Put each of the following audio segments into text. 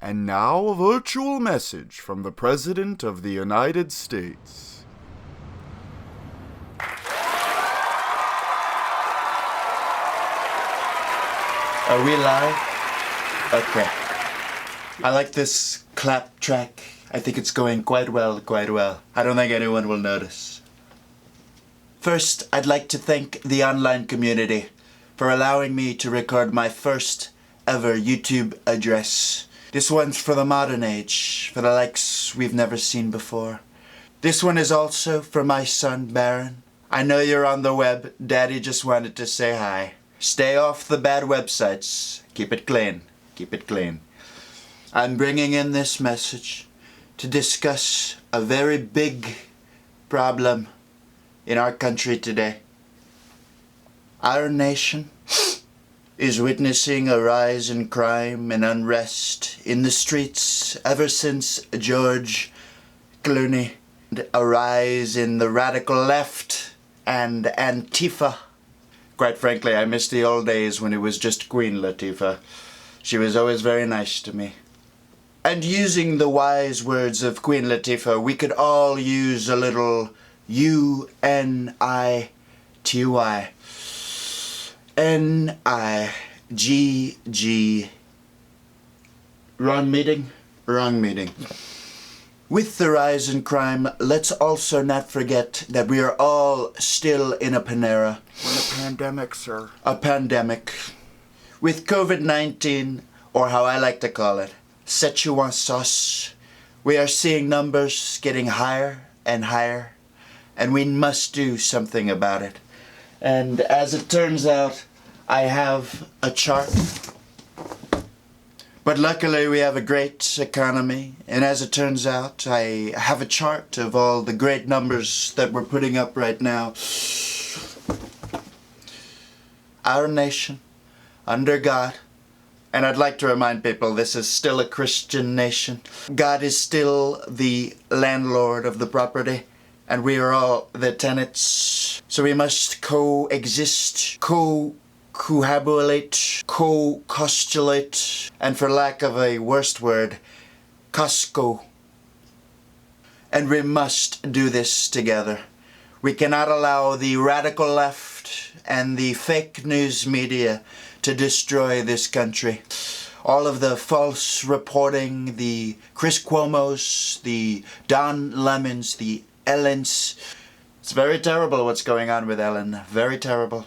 And now a virtual message from the President of the United States. Are we live? Okay. I like this clap track. I think it's going quite well. I don't think anyone will notice. First, I'd like to thank the online community for allowing me to record my first ever YouTube address. This one's for the modern age, for the likes we've never seen before. This one is also for my son, Baron. I know you're on the web. Daddy just wanted to say hi. Stay off the bad websites. Keep it clean. Keep it clean. I'm bringing in this message to discuss a very big problem in our country today. Our nation is witnessing a rise in crime and unrest in the streets ever since George Clooney, and a rise in the radical left and Antifa. Quite frankly, I miss the old days when it was just Queen Latifah. She was always very nice to me. And using the wise words of Queen Latifah, we could all use a little UNITY. NIGG. Wrong meeting? Wrong meeting. With the rise in crime, let's also not forget that we are all still in a Panera. In a pandemic, sir. A pandemic. With COVID-19, or how I like to call it, Szechuan sauce, we are seeing numbers getting higher and higher, and we must do something about it. And as it turns out, I have a chart. But luckily we have a great economy, and as it turns out, I have a chart of all the great numbers that we're putting up right now. Our nation, under God, and I'd like to remind people this is still a Christian nation. God is still the landlord of the property, and we are all the tenants. So we must coexist, cohabulate, co-costulate, and for lack of a worse word, Costco. And we must do this together. We cannot allow the radical left and the fake news media to destroy this country. All of the false reporting, the Chris Cuomos, the Don Lemons, the Ellens. It's very terrible what's going on with Ellen. Very terrible.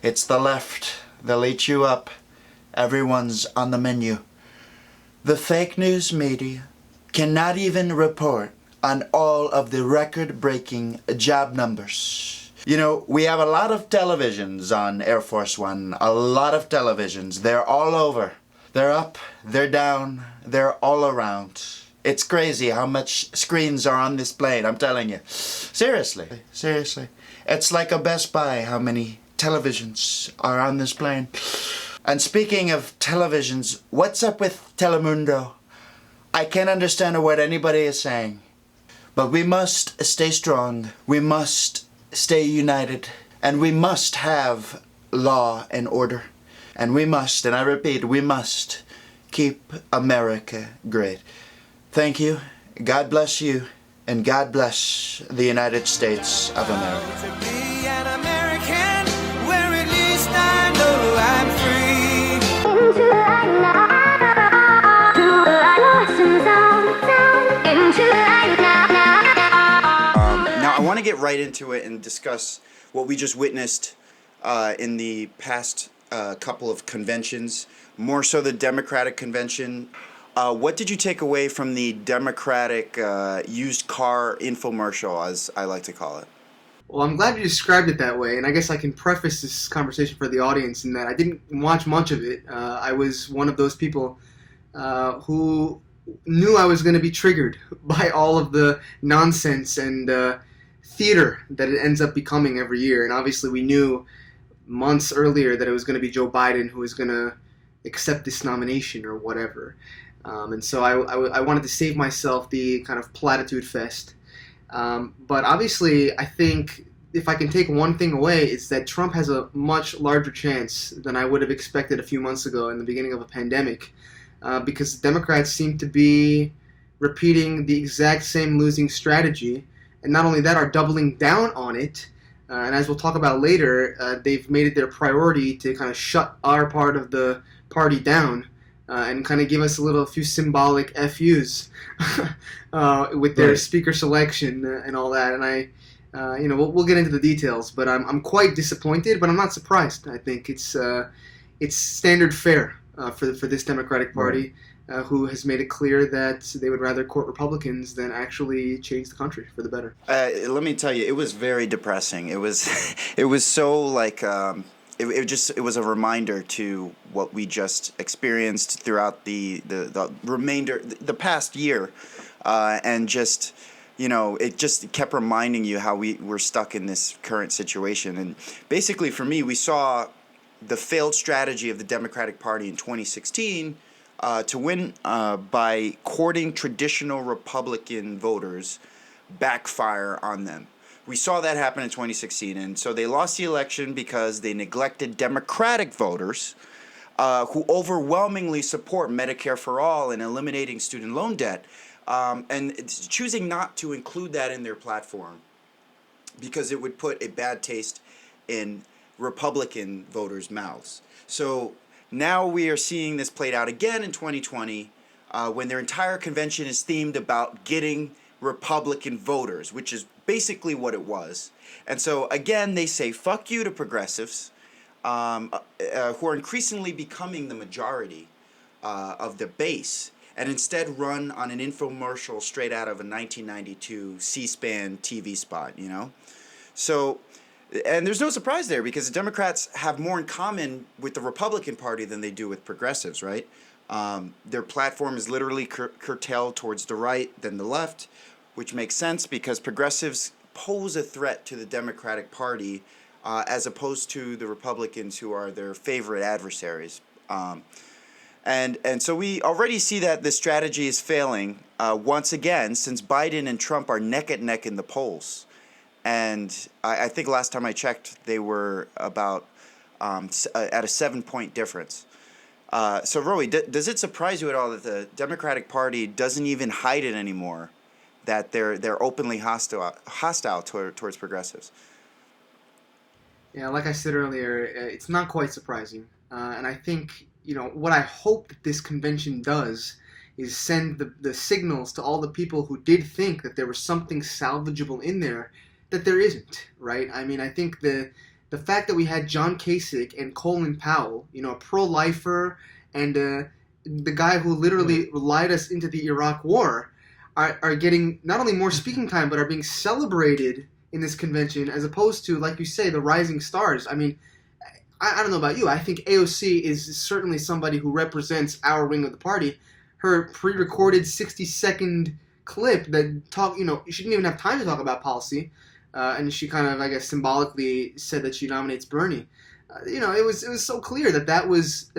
It's the left. They'll eat you up. Everyone's on the menu. The fake news media cannot even report on all of the record-breaking job numbers. You know, we have a lot of televisions on Air Force One. A lot of televisions. They're all over. They're up, they're down, they're all around. It's crazy how much screens are on this plane, I'm telling you. Seriously. It's like a Best Buy how many televisions are on this plane. And speaking of televisions, what's up with Telemundo? I can't understand a word anybody is saying. But we must stay strong. We must stay united. And we must have law and order. And we must, and I repeat, we must keep America great. Thank you. God bless you. And God bless the United States of America. To be an American, where at least I know I'm free. Into the light now, to the light, into the light Now I want to get right into it and discuss what we just witnessed in the past couple of conventions, more so the Democratic convention. What did you take away from the Democratic used car infomercial, as I like to call it? Well, I'm glad you described it that way, and I guess I can preface this conversation for the audience in that I didn't watch much of it. I was one of those people who knew I was going to be triggered by all of the nonsense and theater that it ends up becoming every year. And obviously we knew months earlier that it was going to be Joe Biden who was going to accept this nomination or whatever. And so I wanted to save myself the kind of platitude fest. But obviously, I think if I can take one thing away, it's that Trump has a much larger chance than I would have expected a few months ago in the beginning of a pandemic because the Democrats seem to be repeating the exact same losing strategy, and not only that, are doubling down on it. And as we'll talk about later, they've made it their priority to kind of shut our part of the party down and kind of give us a few symbolic FUs with their speaker selection and all that. And we'll get into the details, but I'm quite disappointed, but I'm not surprised. I think it's standard fare for this Democratic Party, who has made it clear that they would rather court Republicans than actually change the country for the better. Let me tell you, it was very depressing. It was, it was so like, it was a reminder to what we just experienced throughout the past year, and just, it just kept reminding you how we were stuck in this current situation. And basically, for me, we saw the failed strategy of the Democratic Party in 2016 to win by courting traditional Republican voters backfire on them. We saw that happen in 2016, and so they lost the election because they neglected Democratic voters who overwhelmingly support Medicare for all and eliminating student loan debt, and it's choosing not to include that in their platform because it would put a bad taste in Republican voters' mouths. So now we are seeing this played out again in 2020 when their entire convention is themed about getting Republican voters, which is basically what it was. And so again, they say fuck you to progressives who are increasingly becoming the majority of the base, and instead run on an infomercial straight out of a 1992 C-SPAN TV spot, So, and there's no surprise there because the Democrats have more in common with the Republican Party than they do with progressives, right? Their platform is literally curtailed towards the right than the left, which makes sense because progressives pose a threat to the Democratic Party as opposed to the Republicans, who are their favorite adversaries. And so we already see that this strategy is failing once again, since Biden and Trump are neck and neck in the polls. And I think last time I checked, they were about at a 7-point difference. So, Roei, does it surprise you at all that the Democratic Party doesn't even hide it anymore, that they're openly hostile towards progressives? Yeah, like I said earlier, it's not quite surprising. And I think, what I hope that this convention does is send the signals to all the people who did think that there was something salvageable in there, that there isn't, right? I mean, I think the fact that we had John Kasich and Colin Powell, a pro-lifer, and the guy who literally lied us into the Iraq War, are getting not only more speaking time, but are being celebrated in this convention, as opposed to, like you say, the rising stars. I mean, I don't know about you. I think AOC is certainly somebody who represents our wing of the party. Her pre-recorded 60-second clip that she didn't even have time to talk about policy, and she kind of, I guess, symbolically said that she nominates Bernie. It was so clear that was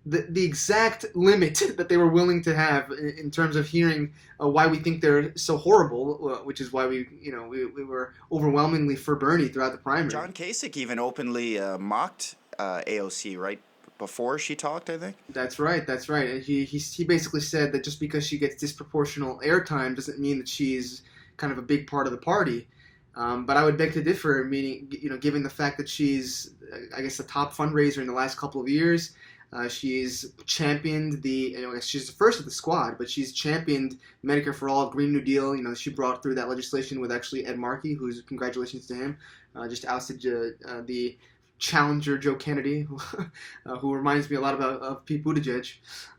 the exact limit that they were willing to have in terms of hearing why we think they're so horrible, which is why we were overwhelmingly for Bernie throughout the primary. John Kasich even openly mocked AOC right before she talked, I think. That's right. And he basically said that just because she gets disproportional airtime doesn't mean that she's kind of a big part of the party. But I would beg to differ, meaning, given the fact that she's, I guess, the top fundraiser in the last couple of years. She's championed she's the first of the squad, but she's championed Medicare for All, Green New Deal. She brought through that legislation with actually Ed Markey, who's, congratulations to him, just ousted the challenger Joe Kennedy, who reminds me a lot of Pete Buttigieg.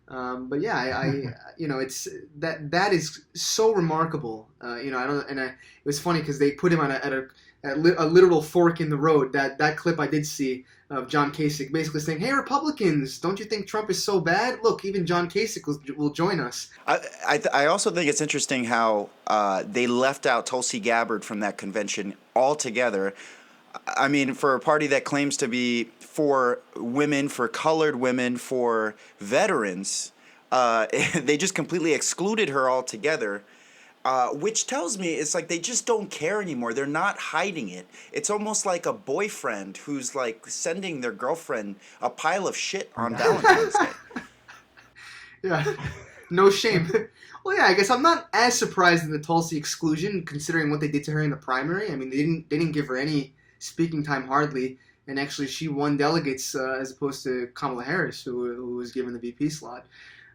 But yeah, it's that is so remarkable. It was funny because they put him on a literal fork in the road. That clip I did see of John Kasich basically saying, "Hey, Republicans, don't you think Trump is so bad? Look, even John Kasich will join us." I also think it's interesting how they left out Tulsi Gabbard from that convention altogether. I mean, for a party that claims to be for women, for colored women, for veterans, they just completely excluded her altogether, which tells me it's like they just don't care anymore. They're not hiding it. It's almost like a boyfriend who's like sending their girlfriend a pile of shit on Valentine's Day. Yeah, no shame. Well, yeah, I guess I'm not as surprised in the Tulsi exclusion, considering what they did to her in the primary. I mean, they didn't give her any speaking time hardly, and actually she won delegates as opposed to Kamala Harris, who was given the VP slot.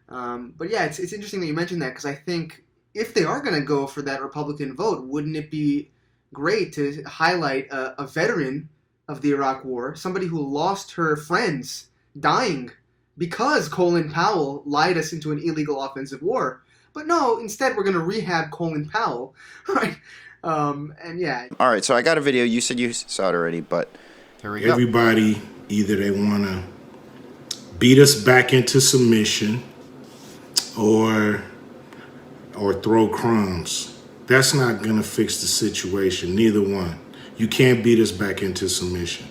But yeah, it's interesting that you mentioned that, because I think if they are going to go for that Republican vote, wouldn't it be great to highlight a veteran of the Iraq War, somebody who lost her friends dying because Colin Powell lied us into an illegal offensive war. But no, instead we're going to rehab Colin Powell, right? And yeah. All right, so I got a video. You said you saw it already, but Here we go. Everybody, either they want to beat us back into submission or throw crumbs. That's not going to fix the situation, neither one. You can't beat us back into submission.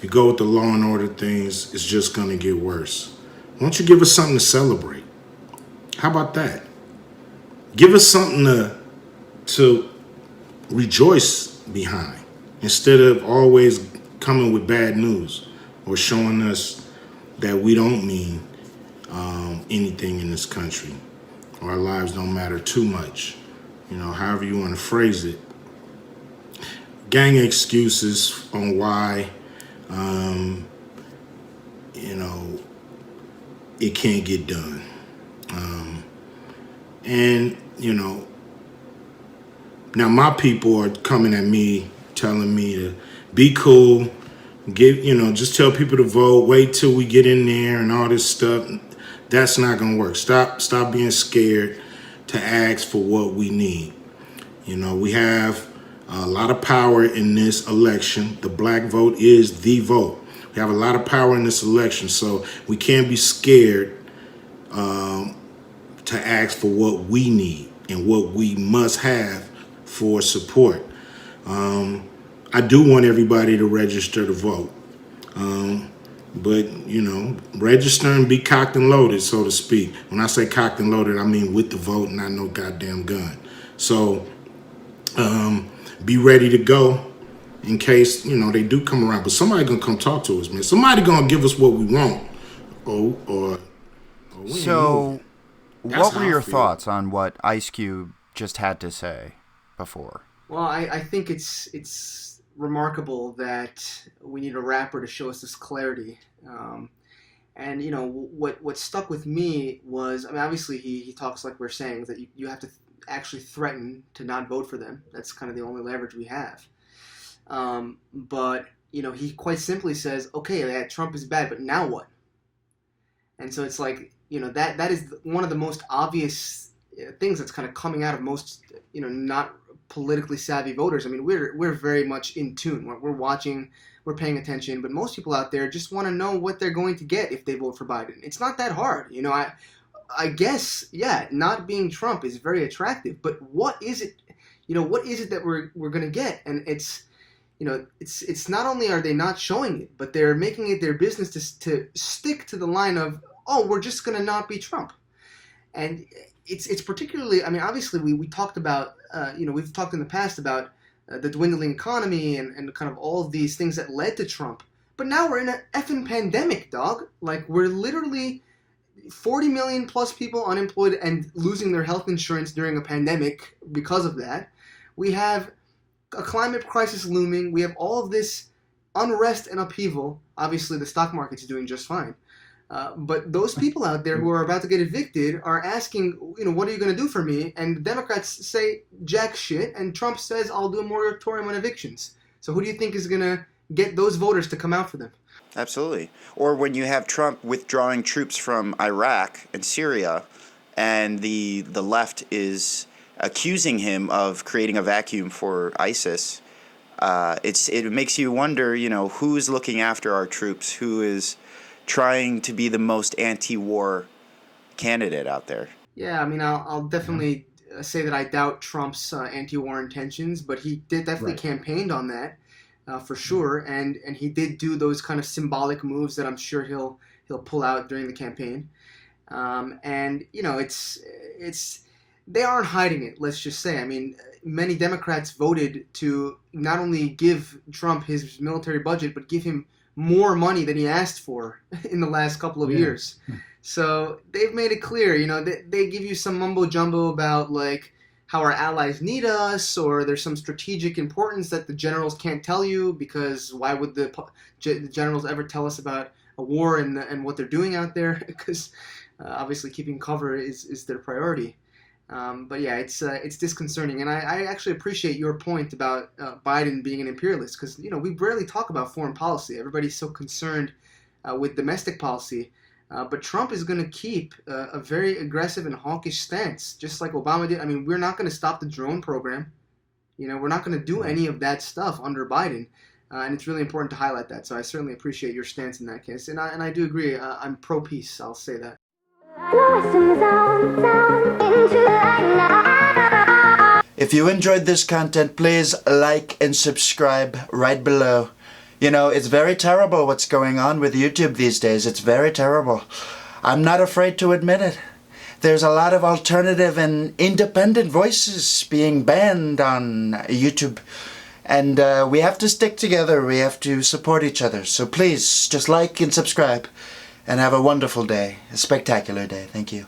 You go with the law and order things, it's just going to get worse. Why don't you give us something to celebrate? How about that? Give us something to rejoice behind instead of always coming with bad news or showing us that we don't mean anything in this country. Our lives don't matter too much. You know, however you want to phrase it. Gang excuses on why, it can't get done. Now my people are coming at me, telling me to be cool, just tell people to vote, wait till we get in there and all this stuff. That's not gonna work. Stop being scared to ask for what we need. We have a lot of power in this election. The black vote is the vote. We have a lot of power in this election, so we can't be scared to ask for what we need and what we must have for support. I do want everybody to register to vote. But, register and be cocked and loaded, so to speak. When I say cocked and loaded, I mean with the vote, not no goddamn gun. So be ready to go in case, they do come around. But somebody going to come talk to us, man. Somebody going to give us what we want. Or we So, That's what how were I your feel. thoughts on what Ice Cube just had to say before? Well, I think it's remarkable that we need a rapper to show us this clarity. And what stuck with me was, I mean, obviously he talks like we're saying that you have to actually threaten to not vote for them. That's kind of the only leverage we have. But he quite simply says, okay, yeah, Trump is bad, but now what? And so it's like, that is one of the most obvious things that's kind of coming out of most, not politically savvy voters. I mean, we're very much in tune. We're watching, we're paying attention, but most people out there just want to know what they're going to get if they vote for Biden. It's not that hard. I guess, yeah, not being Trump is very attractive, but what is it? What is it that we're going to get? And it's not only are they not showing it, but they're making it their business to stick to the line of, oh, we're just going to not be Trump. And it's particularly, I mean, obviously we talked about, we've talked in the past about the dwindling economy and kind of all of these things that led to Trump. But now we're in an effing pandemic, dog. Like, we're literally 40 million plus people unemployed and losing their health insurance during a pandemic because of that. We have a climate crisis looming. We have all of this unrest and upheaval. Obviously, the stock market's doing just fine. But those people out there who are about to get evicted are asking, what are you going to do for me? And the Democrats say jack shit, and Trump says, I'll do a moratorium on evictions. So who do you think is going to get those voters to come out for them? Absolutely. Or when you have Trump withdrawing troops from Iraq and Syria, and the left is accusing him of creating a vacuum for ISIS, it makes you wonder, who is looking after our troops, who is trying to be the most anti-war candidate out there. Yeah, I mean, I'll definitely say that I doubt Trump's anti-war intentions, but he did definitely campaigned on that for sure, and he did do those kind of symbolic moves that I'm sure he'll pull out during the campaign. And it's they aren't hiding it. Let's just say, I mean, many Democrats voted to not only give Trump his military budget, but give him more money than he asked for in the last couple of years. So they've made it clear, they give you some mumbo jumbo about like how our allies need us, or there's some strategic importance that the generals can't tell you, because why would the generals ever tell us about a war and what they're doing out there? Because obviously keeping cover is their priority. But yeah, it's disconcerting, and I actually appreciate your point about Biden being an imperialist, because we rarely talk about foreign policy. Everybody's so concerned with domestic policy. But Trump is going to keep a very aggressive and hawkish stance, just like Obama did. I mean, we're not going to stop the drone program. We're not going to do any of that stuff under Biden. And it's really important to highlight that. So I certainly appreciate your stance in that case. And I do agree. I'm pro-peace. I'll say that. If you enjoyed this content, please like and subscribe right below. It's very terrible what's going on with YouTube these days. It's very terrible. I'm not afraid to admit it. There's a lot of alternative and independent voices being banned on YouTube. And we have to stick together. We have to support each other. So please, just like and subscribe. And have a wonderful day. A spectacular day. Thank you.